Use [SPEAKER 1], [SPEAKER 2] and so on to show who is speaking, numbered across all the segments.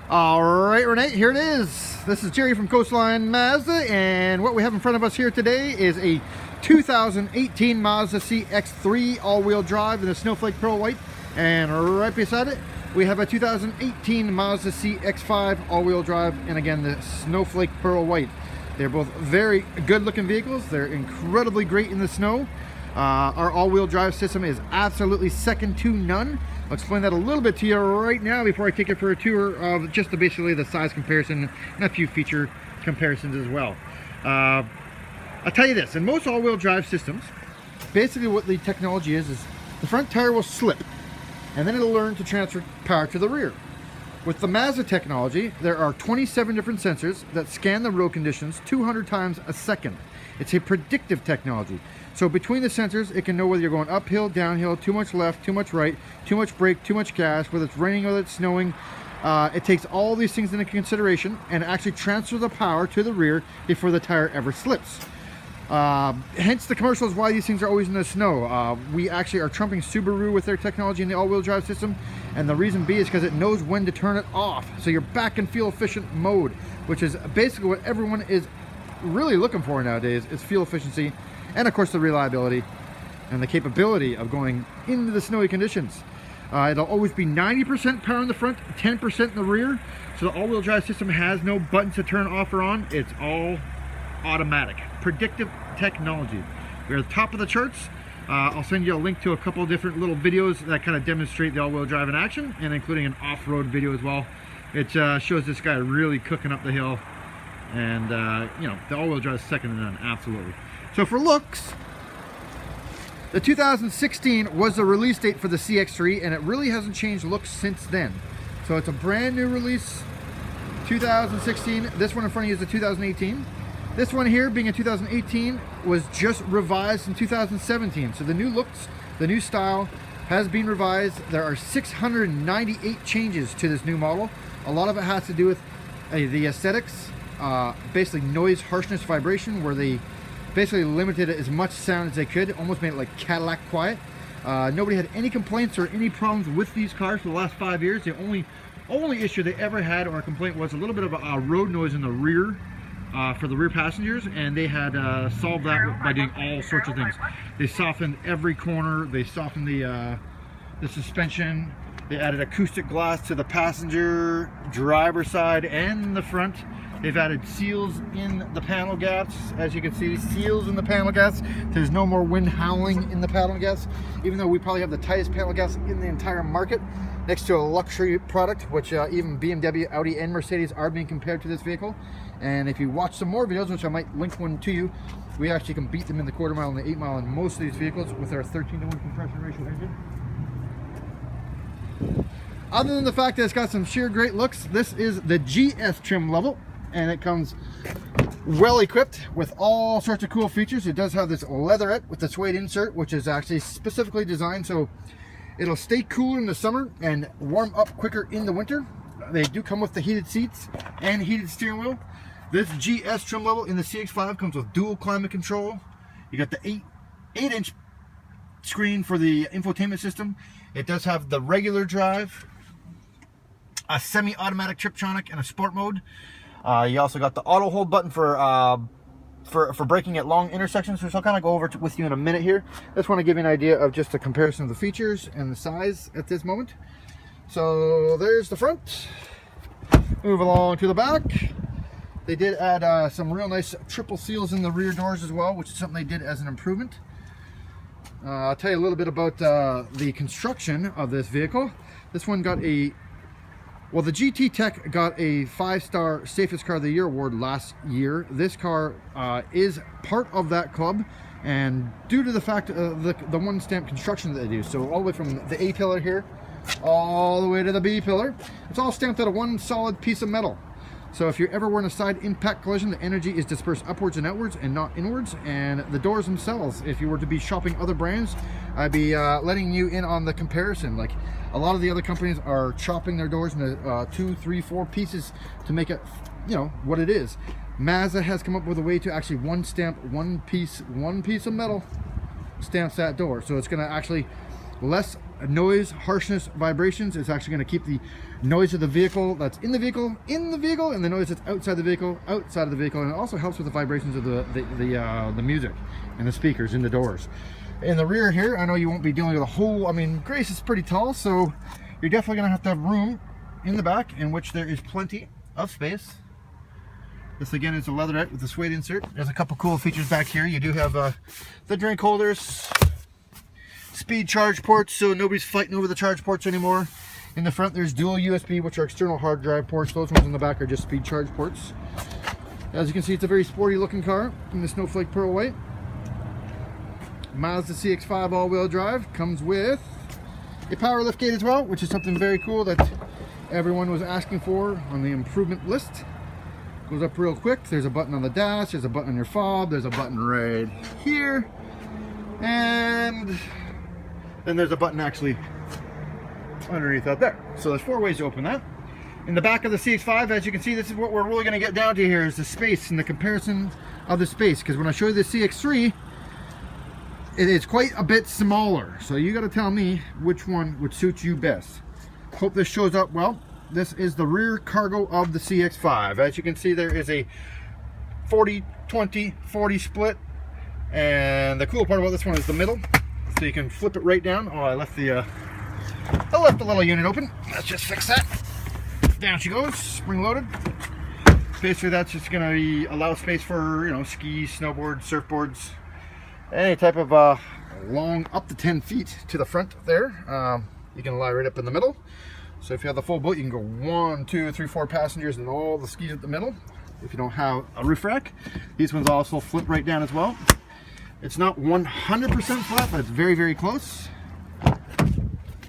[SPEAKER 1] All right, Renee, here it is. This is Jerry from Coastline Mazda, and what we have in front of us here today is a 2018 Mazda CX3 all-wheel drive in the Snowflake Pearl White, and right beside it we have a 2018 Mazda CX5 all-wheel drive, and again the Snowflake Pearl White. They're both very good-looking vehicles. They're incredibly great in the snow. Our all-wheel drive system is absolutely second to none. I'll explain that a little bit to you right now before I take it for a tour of just basically the size comparison and a few feature comparisons as well. I'll tell you this, in most all-wheel drive systems, basically what the technology is the front tire will slip and then it'll learn to transfer power to the rear. With the Mazda technology, there are 27 different sensors that scan the road conditions 200 times a second. It's a predictive technology. So between the sensors, it can know whether you're going uphill, downhill, too much left, too much right, too much brake, too much gas, whether it's raining or whether it's snowing. It takes all these things into consideration and actually transfers the power to the rear before the tire ever slips. Hence the commercials why these things are always in the snow. We actually are trumping Subaru with their technology in the all-wheel drive system, and the reason B is because it knows when to turn it off. So you're back in fuel efficient mode, which is basically what everyone is really looking for nowadays, is fuel efficiency. And of course the reliability and the capability of going into the snowy conditions. It'll always be 90% power in the front, 10% in the rear. So the all-wheel drive system has no buttons to turn off or on. It's all automatic. Predictive technology. We're at the top of the charts. I'll send you a link to a couple of different little videos that kind of demonstrate the all-wheel drive in action, and including an off-road video as well. It shows this guy really cooking up the hill. And you know, the all-wheel drive is second to none, absolutely. So for looks, the 2016 was the release date for the CX3, and it really hasn't changed looks since then. So it's a brand new release, 2016. This one in front of you is the 2018. This one here, being a 2018, was just revised in 2017. So the new looks, the new style has been revised. There are 698 changes to this new model. A lot of it has to do with the aesthetics, basically noise, harshness, vibration, where they basically limited it as much sound as they could, almost made it like Cadillac quiet. Nobody had any complaints or any problems with these cars for the last 5 years. The only issue they ever had or a complaint was a little bit of a road noise in the rear for the rear passengers, and they had solved that by doing all sorts of things. They softened every corner, they softened the suspension, they added acoustic glass to the passenger, driver side, and the front. They've added seals in the panel gaps. As you can see, seals in the panel gaps. There's no more wind howling in the panel gaps, even though we probably have the tightest panel gaps in the entire market, next to a luxury product, which even BMW, Audi, and Mercedes are being compared to this vehicle. And if you watch some more videos, which I might link one to you, we actually can beat them in the quarter mile and the 8 mile in most of these vehicles with our 13:1 compression ratio engine. Other than the fact that it's got some sheer great looks, this is the GS trim level, and it comes well equipped with all sorts of cool features. It does have this leatherette with the suede insert, which is actually specifically designed so it'll stay cooler in the summer and warm up quicker in the winter. They do come with the heated seats and heated steering wheel. This GS trim level in the CX5 comes with dual climate control. You got the 8-inch screen for the infotainment system. It does have the regular drive, a semi-automatic Triptronic, and a sport mode. You also got the auto hold button for braking at long intersections, which I'll kind of go over with you in a minute here. I just want to give you an idea of just a comparison of the features and the size at this moment. So there's the front. Move along to the back. They did add some real nice triple seals in the rear doors as well, which is something they did as an improvement. I'll tell you a little bit about the construction of this vehicle. This one got the GT Tech got a 5-star Safest Car of the Year award last year. This car is part of that club, and due to the fact of the one stamp construction that they do, so all the way from the A pillar here all the way to the B pillar, it's all stamped out of one solid piece of metal. So if you're ever in a side impact collision, the energy is dispersed upwards and outwards and not inwards. And the doors themselves, if you were to be shopping other brands, I'd be letting you in on the comparison. Like a lot of the other companies are chopping their doors into 2, 3, 4 pieces to make it, you know, what it is. Mazda has come up with a way to actually one piece of metal stamps that door. So it's going to actually less noise, harshness, vibrations. It's actually going to keep the noise of the vehicle that's in the vehicle, and the noise that's outside the vehicle, outside of the vehicle. And it also helps with the vibrations of the music and the speakers in the doors. In the rear here, I know you won't be dealing with a whole, I mean, Grace is pretty tall, so you're definitely going to have room in the back, in which there is plenty of space. This again is a leatherette with a suede insert. There's a couple cool features back here. You do have the drink holders, speed charge ports, so nobody's fighting over the charge ports anymore. In the front there's dual USB, which are external hard drive ports. Those ones in the back are just speed charge ports. As you can see, it's a very sporty looking car in the Snowflake Pearl White. Mazda CX5 all-wheel drive. Comes with a power liftgate as well, which is something very cool that everyone was asking for on the improvement list. Goes up real quick. There's a button on the dash, there's a button on your fob, there's a button right here, and then there's a button actually underneath out there. So there's 4 ways to open that. In the back of the CX5, as you can see, this is what we're really going to get down to here, is the space and the comparison of the space, because when I show you the CX3, it is quite a bit smaller. So you got to tell me which one would suit you best. Hope this shows up well. This is the rear cargo of the CX5. As you can see, there is a 40-20-40 split, and the cool part about this one is the middle, so you can flip it right down. Oh, I left the little unit open. Let's just fix that. Down she goes, spring loaded. Basically, that's just going to allow space for, you know, skis, snowboards, surfboards, any type of long, up to 10 feet to the front there. You can lie right up in the middle. So if you have the full boat, you can go 1, 2, 3, 4 passengers and all the skis at the middle. If you don't have a roof rack, these ones also flip right down as well. It's not 100% flat, but it's very, very close.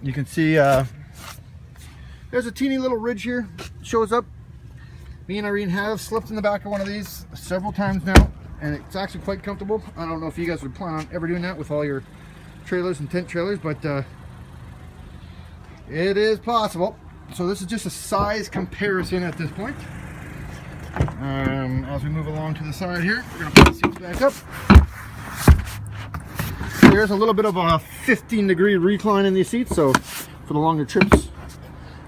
[SPEAKER 1] You can see there's a teeny little ridge here. Shows up. Me and Irene have slept in the back of one of these several times now, and it's actually quite comfortable. I don't know if you guys would plan on ever doing that with all your trailers and tent trailers, but it is possible. So this is just a size comparison at this point. As we move along to the side here, we're going to put the seats back up. There's a little bit of a 15-degree recline in these seats, so for the longer trips,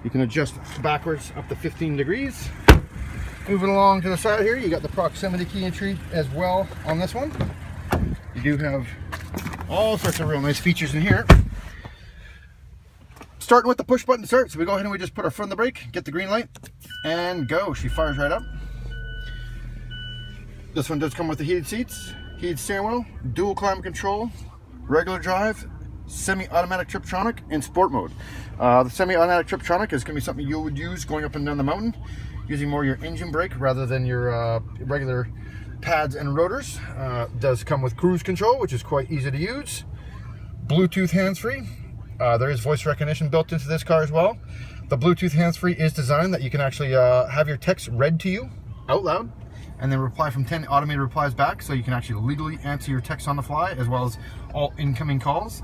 [SPEAKER 1] you can adjust backwards up to 15 degrees. Moving along to the side here, you got the proximity key entry as well on this one. You do have all sorts of real nice features in here. Starting with the push button start, so we go ahead and we just put our foot on the brake, get the green light, and go. She fires right up. This one does come with the heated seats, heated steering wheel, dual climate control, regular drive, semi-automatic Triptronic, and sport mode. The semi-automatic Triptronic is going to be something you would use going up and down the mountain, using more your engine brake rather than your regular pads and rotors. Does come with cruise control, which is quite easy to use. Bluetooth hands-free. There is voice recognition built into this car as well. The Bluetooth hands-free is designed that you can actually have your text read to you out loud, and then reply from 10 automated replies back, so you can actually legally answer your text on the fly, as well as all incoming calls.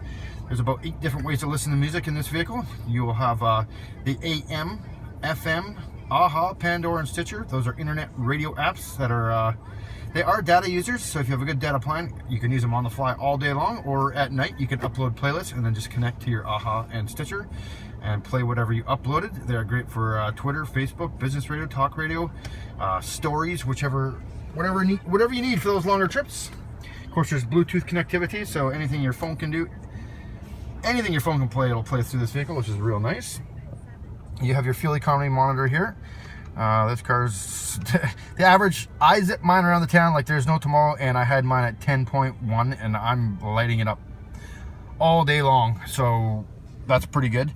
[SPEAKER 1] There's about 8 different ways to listen to music in this vehicle. You will have the AM, FM, AHA, Pandora, and Stitcher. Those are internet radio apps that are they are data users, so if you have a good data plan, you can use them on the fly all day long, or at night you can upload playlists and then just connect to your AHA and Stitcher and play whatever you uploaded. They're great for Twitter, Facebook, business radio, talk radio, stories, whatever you need for those longer trips. Of course, there's Bluetooth connectivity, so anything your phone can do, anything your phone can play, it'll play through this vehicle, which is real nice. You have your fuel economy monitor here. This car's the average, I zip mine around the town like there's no tomorrow, and I had mine at 10.1 and I'm lighting it up all day long, so that's pretty good.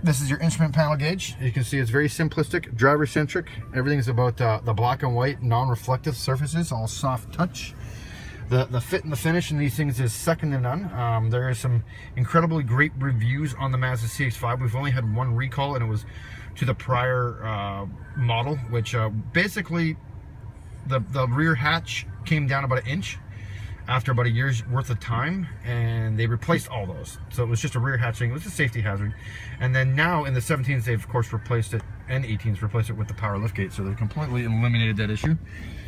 [SPEAKER 1] This is your instrument panel gauge. You can see it's very simplistic, driver centric. Everything's about the black and white non-reflective surfaces, all soft touch. The fit and the finish in these things is second to none. There are some incredibly great reviews on the Mazda CX5. We've only had one recall, and it was to the prior model, which basically the rear hatch came down about 1 inch, after about a year's worth of time, and they replaced all those. So it was just a rear hatching, it was a safety hazard. And then now in the 17s, they've of course replaced it, and 18s replaced it with the power liftgate. So they've completely eliminated that issue.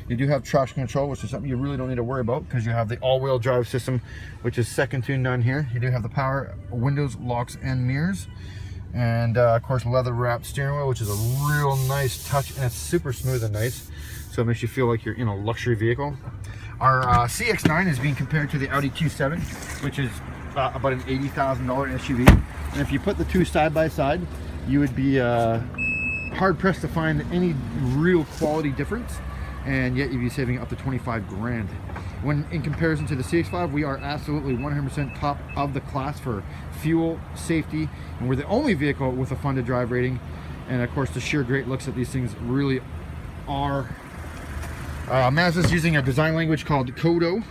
[SPEAKER 1] You do have traction control, which is something you really don't need to worry about because you have the all-wheel drive system, which is second to none here. You do have the power windows, locks, and mirrors. And of course, leather wrapped steering wheel, which is a real nice touch, and it's super smooth and nice. So it makes you feel like you're in a luxury vehicle. Our CX9 is being compared to the Audi Q7, which is about an $80,000 SUV. And if you put the two side by side, you would be hard pressed to find any real quality difference, and yet you'd be saving up to 25 grand. When in comparison to the CX5, we are absolutely 100% top of the class for fuel, safety, and we're the only vehicle with a fun to drive rating. And of course, the sheer great looks that these things really are. Mazda's using a design language called Kodo,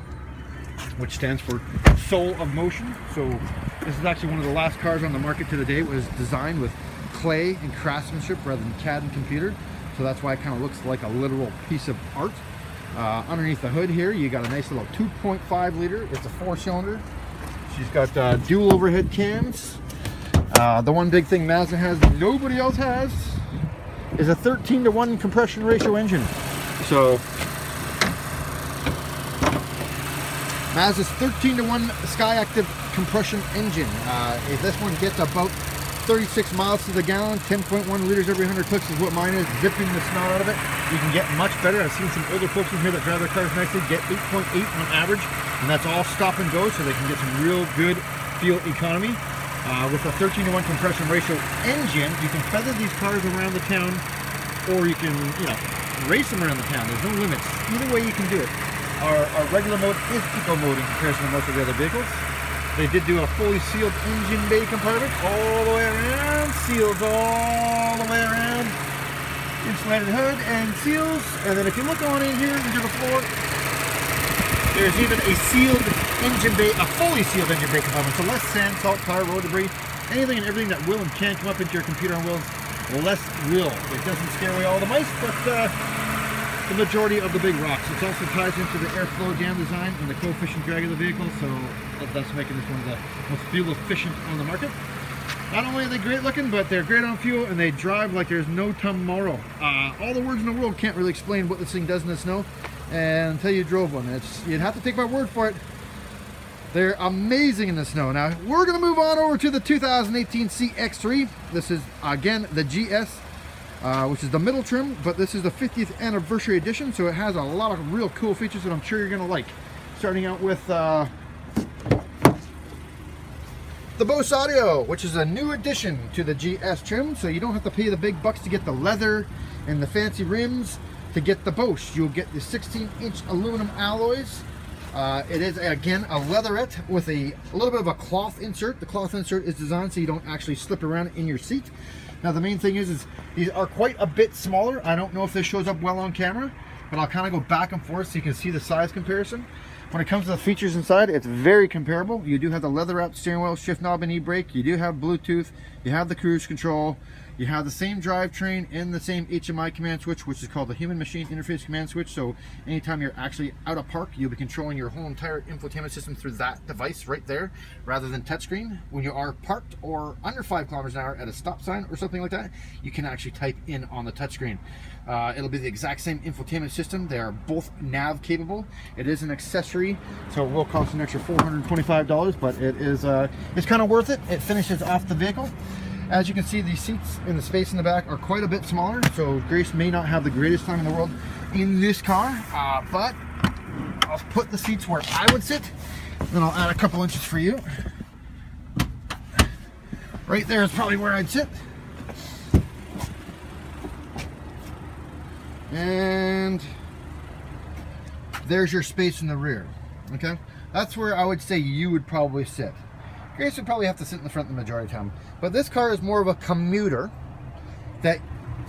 [SPEAKER 1] which stands for Soul of Motion. So this is actually one of the last cars on the market to the day. It was designed with clay and craftsmanship rather than CAD and computer. So that's why it kind of looks like a literal piece of art. Underneath the hood here, you got a nice little 2.5 liter. It's a 4-cylinder. She's got dual overhead cams. The one big thing Mazda has that nobody else has is a 13-to-1 compression ratio engine. So Mazda's 13-to-1 Skyactiv compression engine. This one gets about 36 miles to the gallon, 10.1 liters every 100 clicks is what mine is, zipping the snot out of it. You can get much better. I've seen some older folks in here that drive their cars nicely get 8.8 on average, and that's all stop and go, so they can get some real good fuel economy. With a 13-to-1 compression ratio engine, you can feather these cars around the town, or you can, race them around the town. There's no limits. Either way you can do it. Our regular mode is eco mode in comparison to most of the other vehicles. They did do a fully sealed engine bay compartment all the way around, seals all the way around, insulated hood and seals. And then if you look on in here into the floor, there's even a sealed engine bay, a fully sealed engine bay compartment. So less sand, salt, tar, road debris, anything and everything that will and can come up into your computer on wheels, less will. It doesn't scare away all the mice, but the majority of the big rocks. It also ties into the airflow jam design and the coefficient drag of the vehicle, so that's making this one the most fuel efficient on the market. Not only are they great looking, but they're great on fuel, and they drive like there's no tomorrow. All the words in the world can't really explain what this thing does in the snow, and until you drove one, you'd have to take my word for it. They're amazing in the snow. Now we're going to move on over to the 2018 CX3. This is again the GS, which is the middle trim, but this is the 50th anniversary edition, so it has a lot of real cool features that I'm sure you're going to like. Starting out with the Bose Audio, which is a new addition to the GS trim, so you don't have to pay the big bucks to get the leather and the fancy rims to get the Bose. You'll get the 16-inch aluminum alloys. It is again a leatherette with a little bit of a cloth insert. The cloth insert is designed so you don't actually slip around in your seat. Now the main thing is these are quite a bit smaller. I don't know if this shows up well on camera, but I'll kind of go back and forth so you can see the size comparison. When it comes to the features inside, it's very comparable. You do have the leather wrapped steering wheel, shift knob and e-brake. You do have Bluetooth. You have the cruise control. You have the same drivetrain and the same HMI command switch, which is called the human machine interface command switch. So anytime you're actually out of park, you'll be controlling your whole entire infotainment system through that device right there, rather than touchscreen. When you are parked or under 5 kilometers an hour at a stop sign or something like that, you can actually type in on the touchscreen. It'll be the exact same infotainment system. They are both nav capable. It is an accessory, so it will cost an extra $425, but it is it's kind of worth it. It finishes off the vehicle. As you can see, the seats and the space in the back are quite a bit smaller, so Grace may not have the greatest time in the world in this car, but I'll put the seats where I would sit, then I'll add a couple inches for you. Right there is probably where I'd sit. And there's your space in the rear. Okay, that's where I would say you would probably sit. Grace would probably have to sit in the front the majority of the time, but this car is more of a commuter that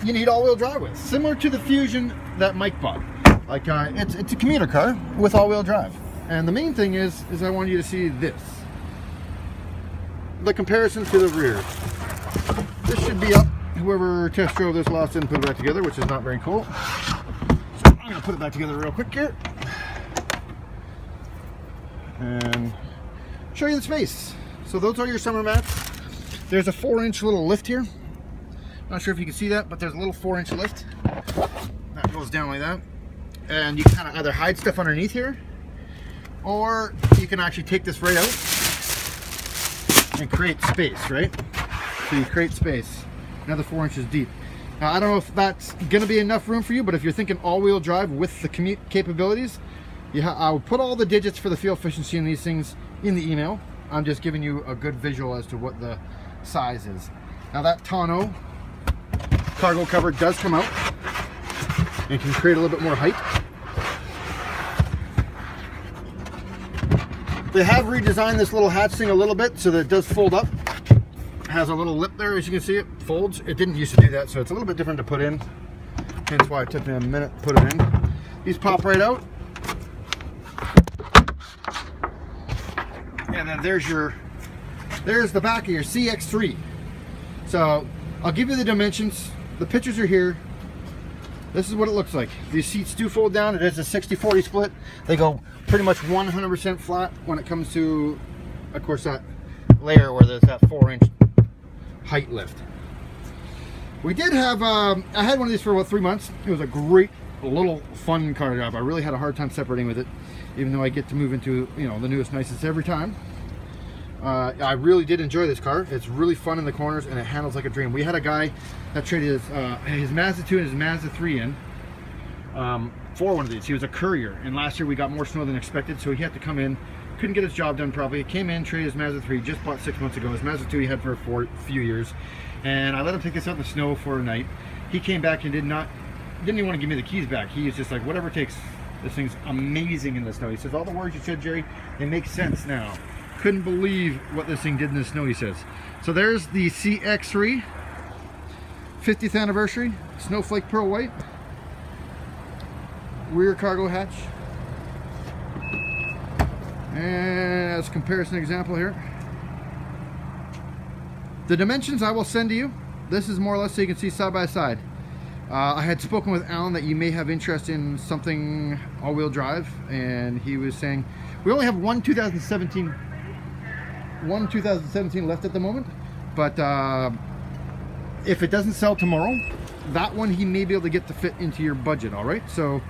[SPEAKER 1] you need all-wheel drive with, similar to the Fusion that Mike bought. Like it's a commuter car with all-wheel drive. And the main thing is I want you to see this, the comparison to the rear. This should be up. Whoever test drove this lost didn't put it back together, which is not very cool. So I'm gonna put it back together real quick here. and show you the space. So those are your summer mats. There's a 4-inch little lift here. Not sure if you can see that, but there's a little 4-inch lift that goes down like that, and you can kind of either hide stuff underneath here, or you can actually take this right out and create space, right? So you create space, another 4 inches deep. Now I don't know if that's gonna be enough room for you, but if you're thinking all-wheel drive with the commute capabilities, I'll put all the digits for the fuel efficiency in these things in the email. I'm just giving you a good visual as to what the size is. Now that tonneau cargo cover does come out and can create a little bit more height. They have redesigned this little hatch thing a little bit so that it does fold up. It has a little lip there, as you can see, it folds. It didn't used to do that, so it's a little bit different to put in. Hence why it took me a minute to put it in. These pop right out. And then there's the back of your CX3. So I'll give you the dimensions. The pictures are here. This is what it looks like. These seats do fold down. It is a 60-40 split. They go pretty much 100% flat when it comes to, of course, that layer where there's that 4-inch height lift. We did have, I had one of these for about 3 months. It was a great little fun car job. I really had a hard time separating with it, even though I get to move into, you know, the newest, nicest every time. I really did enjoy this car. It's really fun in the corners and it handles like a dream. We had a guy that traded his Mazda 2 and his Mazda 3 in for one of these. He was a courier, and last year we got more snow than expected, so he had to come in. Couldn't get his job done properly. He came in, traded his Mazda 3, just bought 6 months ago. His Mazda 2 he had for a few years, and I let him take this out in the snow for a night. He came back and didn't even want to give me the keys back. He was just like, whatever it takes. This thing's amazing in the snow. He says, all the words you said, Jerry, they make sense now. Couldn't believe what this thing did in the snow, he says. So there's the CX3 50th anniversary snowflake pearl white rear cargo hatch, and as a comparison example here, the dimensions I will send to you. This is more or less so you can see side by side. I had spoken with Alan that you may have interest in something all-wheel drive, and he was saying we only have one 2017 left at the moment, but if it doesn't sell tomorrow, that one he may be able to get to fit into your budget. All right, so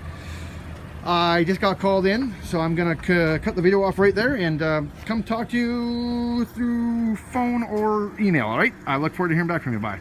[SPEAKER 1] I just got called in, so I'm gonna cut the video off right there and come talk to you through phone or email. All right, I look forward to hearing back from you. Bye.